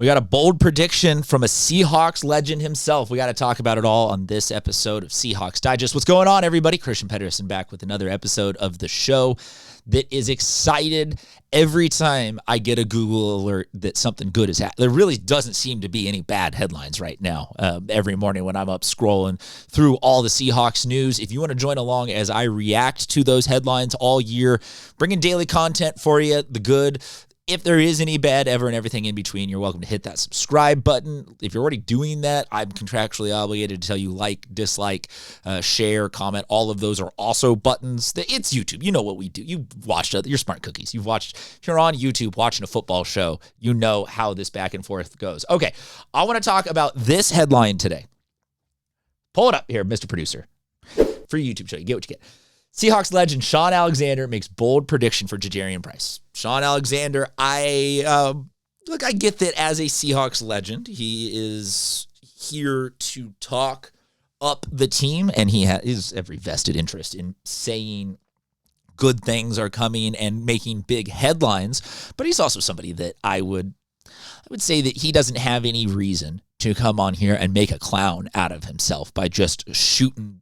We got a bold prediction from a Seahawks legend himself. We got to talk about it all on this episode of Seahawks Digest. What's going on, everybody? Christian Pedersen back with another episode of the show that is excited every time I get a Google alert that something good is happening. There really doesn't seem to be any bad headlines right now. Every morning when I'm up scrolling through all the Seahawks news, if you want to join along as I react to those headlines all year, bringing daily content for you, the good. If there is any bad ever and everything in between, you're welcome to hit that subscribe button. If you're already doing that, I'm contractually obligated to tell you like, dislike, share, comment. All of those are also buttons. It's YouTube. You know what we do. You've watched it. You're smart cookies. If you're on YouTube watching a football show, you know how this back and forth goes. Okay, I want to talk about this headline today. Pull it up here, Mr. Producer. Free YouTube show. You get what you get. Seahawks legend Shaun Alexander makes bold prediction for Ja'Jarian Price. Shaun Alexander, I get that as a Seahawks legend, he is here to talk up the team, and he has every vested interest in saying good things are coming and making big headlines. But he's also somebody that I would say that he doesn't have any reason to come on here and make a clown out of himself by just shooting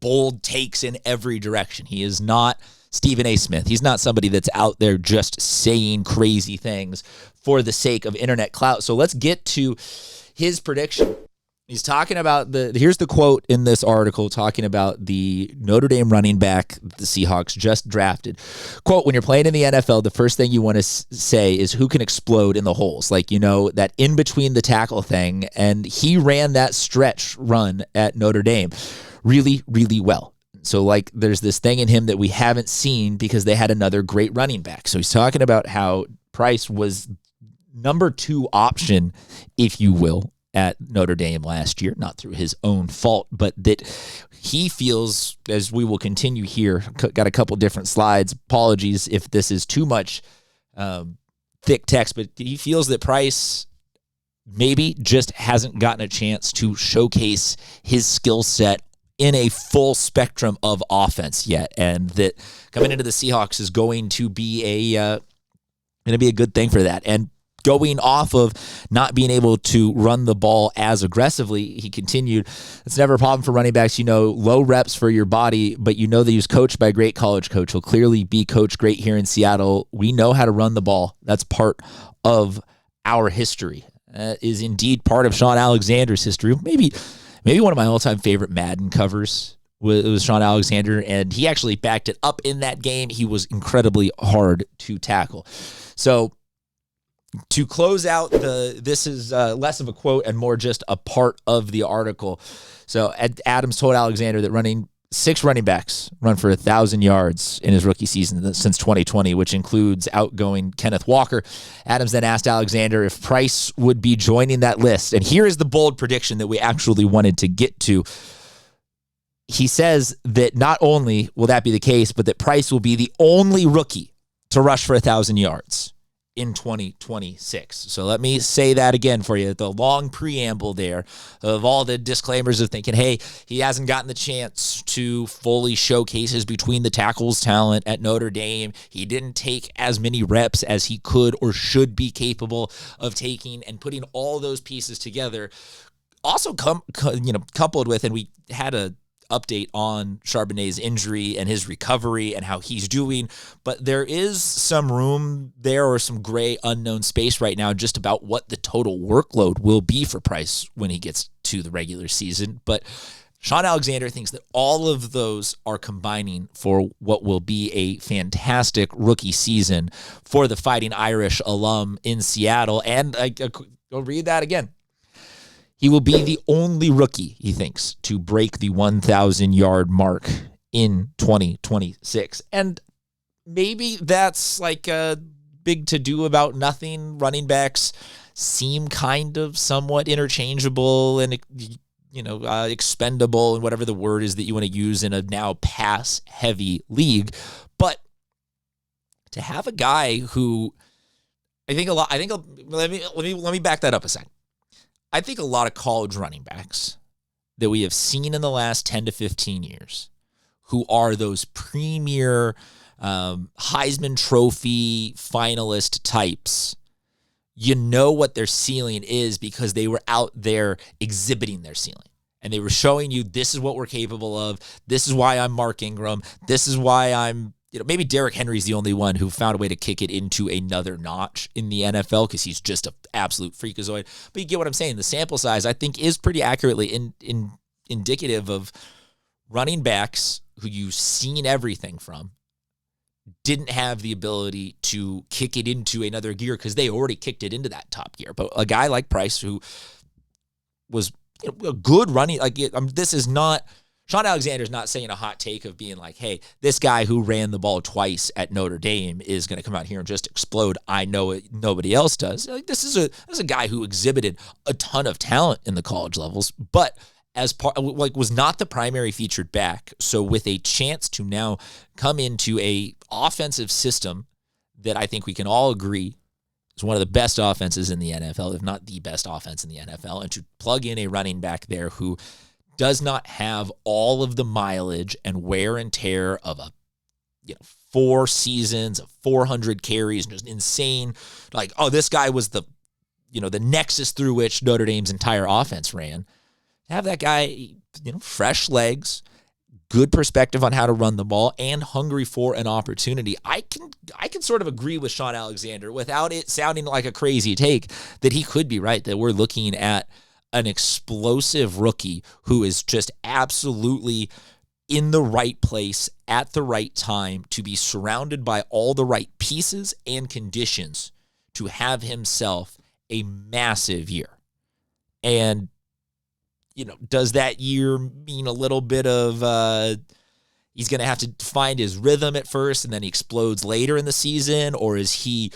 bold takes in every direction. He is not Stephen A. Smith. He's not somebody that's out there just saying crazy things for the sake of internet clout. So let's get to his prediction. He's talking about here's the quote in this article talking about the Notre Dame running back the Seahawks just drafted. Quote, when you're playing in the NFL, the first thing you want to say is who can explode in the holes. Like, that in between the tackle thing. And he ran that stretch run at Notre Dame really, really well. So, there's this thing in him that we haven't seen because they had another great running back. So he's talking about how Price was number 2 option, if you will, at Notre Dame last year, not through his own fault, but that he feels, as we will continue here, got a couple different slides. Apologies if this is too much thick text, but he feels that Price maybe just hasn't gotten a chance to showcase his skill set in a full spectrum of offense yet, and that coming into the Seahawks is going to be a good thing for that. And going off of not being able to run the ball as aggressively, he continued, it's never a problem for running backs, low reps for your body, but that he was coached by a great college coach. He'll clearly be coached great here in Seattle. We know how to run the ball. That's part of our history. Is indeed part of Shaun Alexander's history. Maybe one of my all-time favorite Madden covers was Shaun Alexander, and he actually backed it up in that game. He was incredibly hard to tackle. So to close out this is less of a quote and more just a part of the article. So Adams told Alexander that 6 running backs run for 1,000 yards in his rookie season since 2020, which includes outgoing Kenneth Walker. Adams then asked Alexander if Price would be joining that list. And here is the bold prediction that we actually wanted to get to. He says that not only will that be the case, but that Price will be the only rookie to rush for 1,000 yards in 2026. So let me say that again for you. The long preamble there of all the disclaimers of thinking, hey, he hasn't gotten the chance to fully showcase his between the tackles talent at Notre Dame. He didn't take as many reps as he could or should be capable of taking, and putting all those pieces together. Also coupled with, and we had a update on Charbonnet's injury and his recovery and how he's doing, but there is some room there, or some gray unknown space right now, just about what the total workload will be for Price when he gets to the regular season. But Shaun Alexander thinks that all of those are combining for what will be a fantastic rookie season for the Fighting Irish alum in Seattle. And I'll read that again. He will be the only rookie, he thinks, to break the 1,000-yard mark in 2026. And maybe that's a big to-do about nothing. Running backs seem kind of somewhat interchangeable and, expendable, and whatever the word is that you want to use in a now pass-heavy league. But to have a guy who let me back that up a second. I think a lot of college running backs that we have seen in the last 10 to 15 years who are those premier Heisman Trophy finalist types, you know what their ceiling is because they were out there exhibiting their ceiling. And they were showing you, this is what we're capable of. This is why I'm Mark Ingram. This is why I'm, maybe Derrick Henry's the only one who found a way to kick it into another notch in the NFL because he's just an absolute freakazoid. But you get what I'm saying. The sample size, I think, is pretty accurately indicative of running backs who you've seen everything from didn't have the ability to kick it into another gear because they already kicked it into that top gear. But a guy like Price who was a good running, this is not, Sean Alexander's not saying a hot take of being like, hey, this guy who ran the ball twice at Notre Dame is going to come out here and just explode. I know it, nobody else does. This is a guy who exhibited a ton of talent in the college levels, but as part, was not the primary featured back. So with a chance to now come into a offensive system that I think we can all agree is one of the best offenses in the NFL, if not the best offense in the NFL, and to plug in a running back there who does not have all of the mileage and wear and tear of a 4 seasons of 400 carries, just insane. Like, oh, this guy was the nexus through which Notre Dame's entire offense ran. Have that guy, fresh legs, good perspective on how to run the ball, and hungry for an opportunity. I can sort of agree with Sean Alexander without it sounding like a crazy take that he could be right, that we're looking at an explosive rookie who is just absolutely in the right place at the right time to be surrounded by all the right pieces and conditions to have himself a massive year. And does that year mean a little bit of he's going to have to find his rhythm at first and then he explodes later in the season? Or is he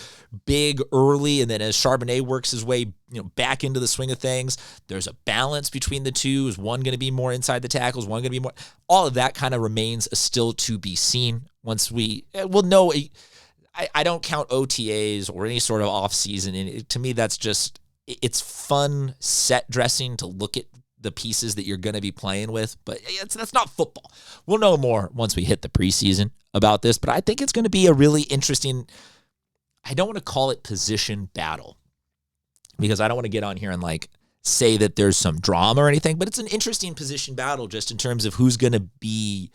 big early and then as Charbonnet works his way back into the swing of things, there's a balance between the two? Is one going to be more inside the tackles? One going to be more? All of that kind of remains still to be seen once we'll know. I don't count OTAs or any sort of offseason. And to me, that's just, it's fun set dressing to look at the pieces that you're going to be playing with, but that's not football. We'll know more once we hit the preseason about this, but I think it's going to be a really interesting, I don't want to call it position battle because I don't want to get on here and say that there's some drama or anything, but it's an interesting position battle just in terms of who's going to be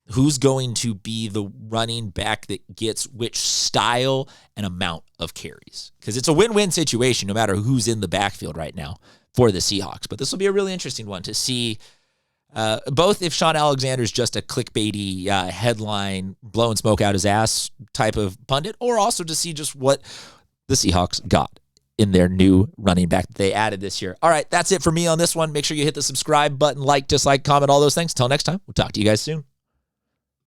the running back that gets which style and amount of carries. Because it's a win-win situation no matter who's in the backfield right now for the Seahawks. But this will be a really interesting one to see both if Sean Alexander's just a clickbaity headline, blowing smoke out his ass type of pundit, or also to see just what the Seahawks got in their new running back that they added this year. All right, that's it for me on this one. Make sure you hit the subscribe button, like, dislike, comment, all those things. Until next time, we'll talk to you guys soon.